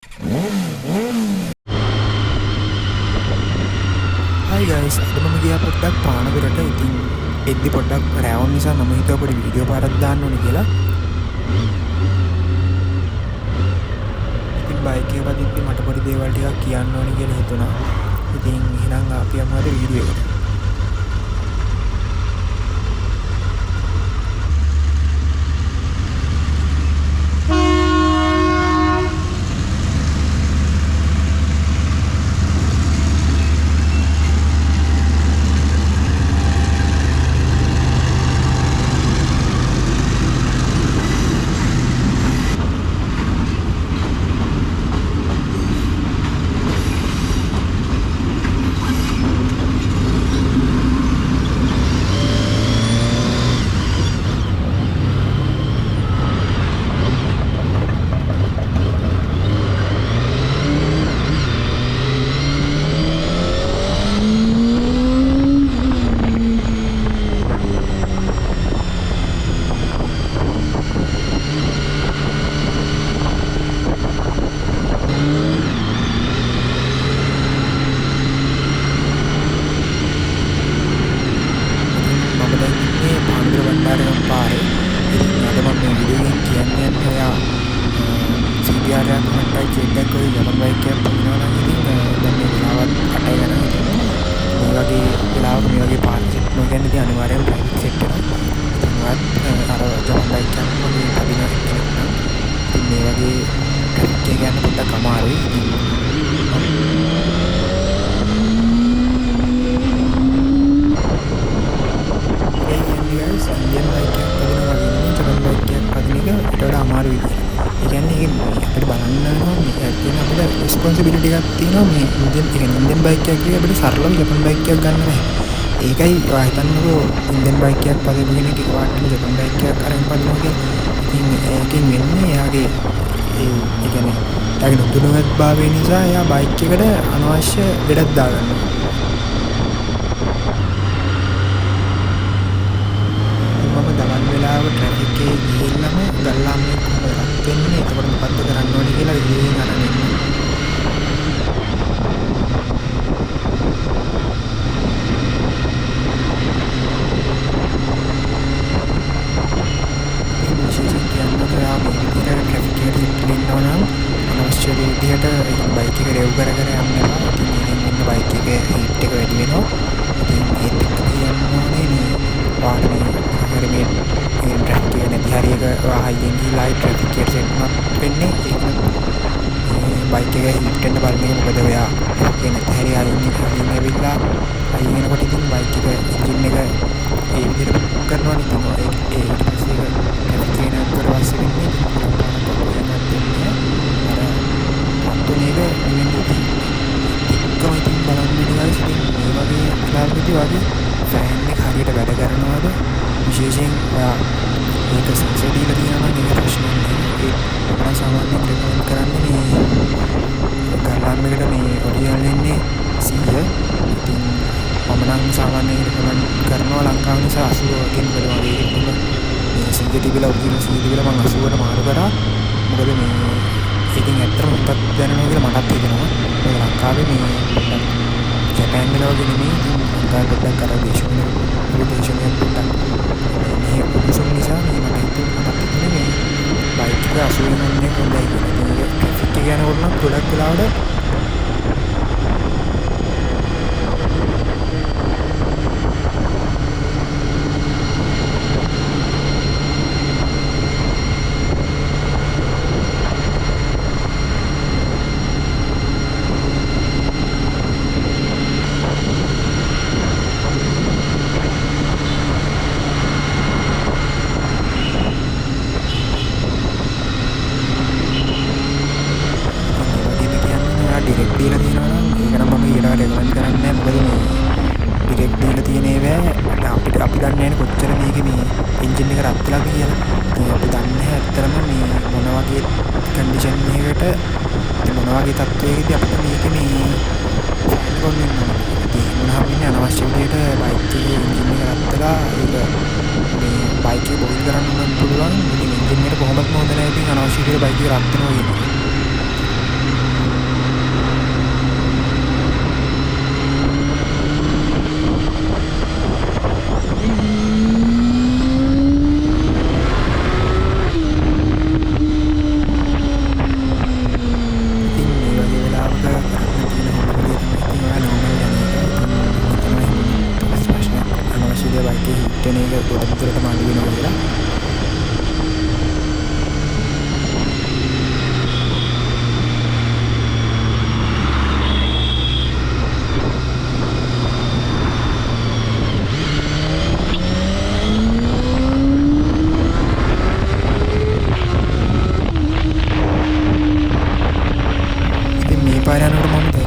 Hai guys, අද මම ගියා පොඩ්ඩක් පානදුරට. ඉතින් එද්දි පොඩ්ඩක් රැවුන් නිසා මම හිතුවා පොඩි වීඩියෝ පාරක් දාන්න ඕනේ කියලා. ඉතින් බයික් එක පදිද්දි මට පොඩි දේවල් ටිකක් කියන්න ඕනේ කියලා හිතුණා. ඉතින් එහෙනම් අපි යමු අද වීඩියෝ එකට. responsibility එකක් තියෙනවා මේ ඉන්දියන් බයික් එකක් කියලා අපිට සරලව ජපන් බයික් එකක් ගන්න බෑ. ඒකයි ඔයා හිතන්නකෝ ඉන්දියන් බයික් එකක් පදවගෙන කෙනෙක් වාට්ටම ජපන් බයික් එකක් අරන් පදිනවා කියලා. ඉතින් ඒකෙන් වෙන්නේ එයාගේ ඒ කියන්නේ එයාගේ නොදැනුවත්භාවය නිසා එයා බයික් එකට අනවශ්‍ය දෙයක් දාගන්නවා. මම දවල් වෙලාව ට්‍රැෆික් එකේ ගිහිල්ලාම ගල්ලාන්නේ කොහොමද රත් වෙන්නේ? එතකොට මොකද්ද කරන්න ඕනේ කියලා විදිහෙන් අරන් ඉන්නවා. අවශ්‍ය විදිහට බයික් එක රෙව් කර කර යන්නවා. ඉතින් මෙන්න බයික් එකේ හීට් එක වැඩි වෙනවා. ඉතින් ඒත් එක්ක කියන්න ඕනේ මේ වාහනේ හරිය මේ ට්‍රැෆික් එක නැති හරියක හයියෙන් ගිහලා ට්‍රැෆික් එකට සෙට් එකක් වෙන්නේ. ඒක මේ බයික් එක හීට් වෙන්න බලන්නේ මොකද ඔයා ඒ නැති හරිය හයියෙන් ඇවිල්ලා හයියෙන් එනකොට ඉතින් බයික් එක එන්ජින් එක ඒ විදිහට කරනවා. ඉතින් ඒ ඊට පස්සේ ට්‍රැෆික් එක නතර පස්සේ වෙන්නේ වගේ ෆෑන් එක හරියට වැඩ කරනවද විශේෂයෙන් ඔයා මේක සෙන්සර් දීලා තියෙනවා නම් ඒක ප්‍රශ්නයක් නෑ. ඒක සාමාන්‍යයෙන් රෙකමන්ඩ් කරන්නේ මේ ගල්ලාම් එකට මේ ඔරිජිනල් එන්නේ 100. ඉතින් මම නම් සාමාන්‍යයෙන් රෙකමන්ඩ් කරනවා ලංකාව නිසා 80 වගේ මොකද වගේ එකම මේ 100 තිබිලා ඔරිජිනල් 100 තිබිලා මම 80ට මාරු කරා. මොකද මේ ඉතින් ඇත්තටම හුඟක් දැනෙනවා කියලා මටත් හිතෙනවා. මොකද ලංකාවේ මේ ජපාන් වල වගේ නෙමෙයි. ගොඩක් කර දේශනයක් පොඩ්ඩක් මේ උණුසුම් නිසා මේ මට හිතුනේ මේ බයික් එක 80 යන්නේ හොඳයි කියලා. ට්‍රැෆික් එක යනකොට නම් ගොඩක් වෙලාවට තත්ත්වයකදී අපිට මේක මේ කොහොමද මොනවා වෙන්නේ අනවශ්‍ය විදිහට බයික් එකේ එන්ජින් එක රත්තරා ඒක මේ බයික් එක බොයිල් කරන්න පුළුවන්. ඉතින් එන්ජින් එකට කොහොමද හොඳ නැහැ. ඉතින් අනවශ්‍ය විදිහට බයික් එක රත් වෙනවා කියන්නේ. පාර යනකොට මම